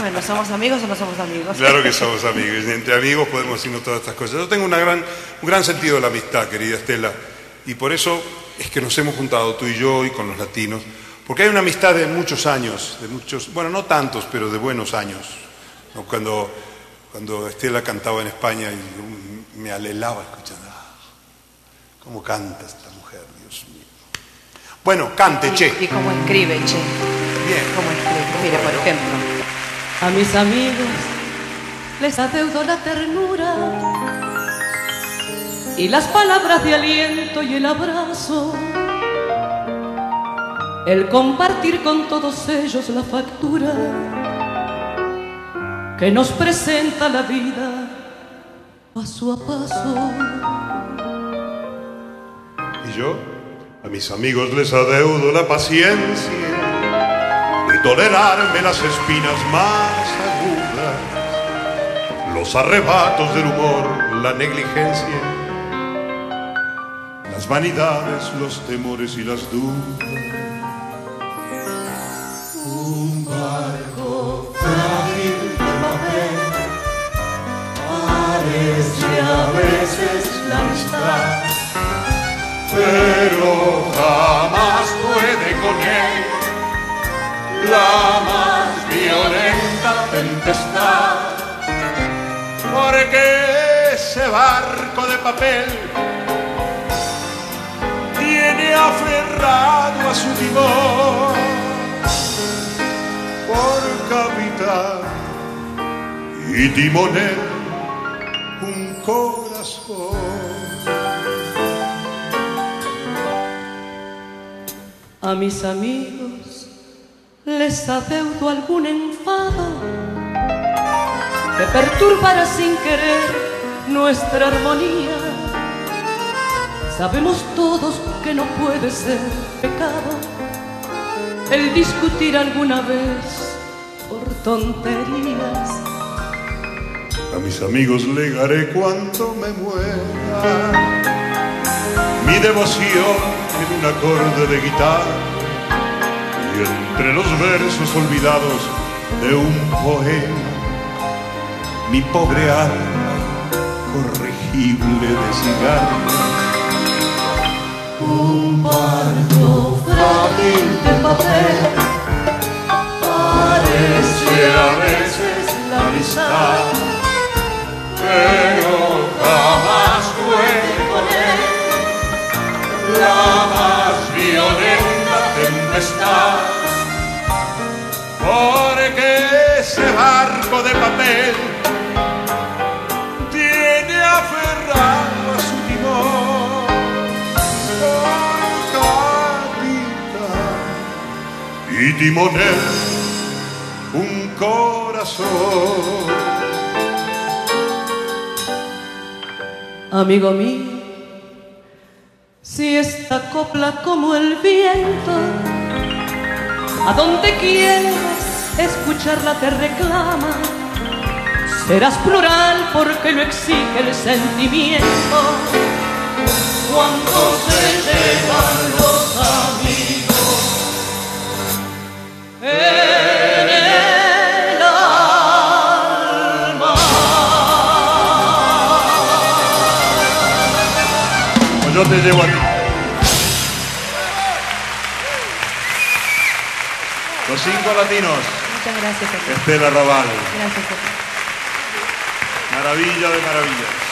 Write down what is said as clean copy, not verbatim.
Bueno, ¿somos amigos o no somos amigos? Claro que somos amigos, y entre amigos podemos decirnos todas estas cosas. Yo tengo un gran sentido de la amistad, querida Estela, y por eso es que nos hemos juntado tú y yo y con los latinos, porque hay una amistad de muchos años, bueno, no tantos, pero de buenos años, ¿no? Cuando Estela cantaba en España y me alelaba escuchando, ¿cómo canta esta mujer, Dios mío? Bueno, cante, Che. Y cómo escribe, Che. Bien. Cómo escribe. Mire, por ejemplo. A mis amigos les adeudo la ternura y las palabras de aliento y el abrazo, el compartir con todos ellos la factura que nos presenta la vida paso a paso. Y yo, a mis amigos les adeudo la paciencia de tolerarme las espinas más agudas, los arrebatos del humor, la negligencia, las vanidades, los temores y las dudas. Un barco frágil de papel parece a veces la amistad, pero jamás puede con él la más violenta tempestad, porque ese barco de papel tiene aferrado a su timón por capitán y timonel un corazón. A mis amigos les adeudo algún enfado que perturbará sin querer nuestra armonía. Sabemos todos que no puede ser pecado el discutir alguna vez por tonterías. A mis amigos legaré cuanto me muera, mi devoción en un acorde de guitarra y entre los versos olvidados de un poema, mi pobre alma corregible de cigarro. Un barco frágil de papel parece a veces la amistad, pero jamás puede con él la más violenta tempestad, Porque ese barco de papel tiene aferrado a su timón por capitán y timonel un corazón. Amigo mío, si esta copla como el viento, a donde quieras escucharla te reclama, serás plural porque lo exige el sentimiento. Cuando se llevan los amigos en el alma. Pues yo te llevo a ti. Los 5 latinos. Muchas gracias a ti. Estela Raval. Gracias a ti. Maravilla de maravillas.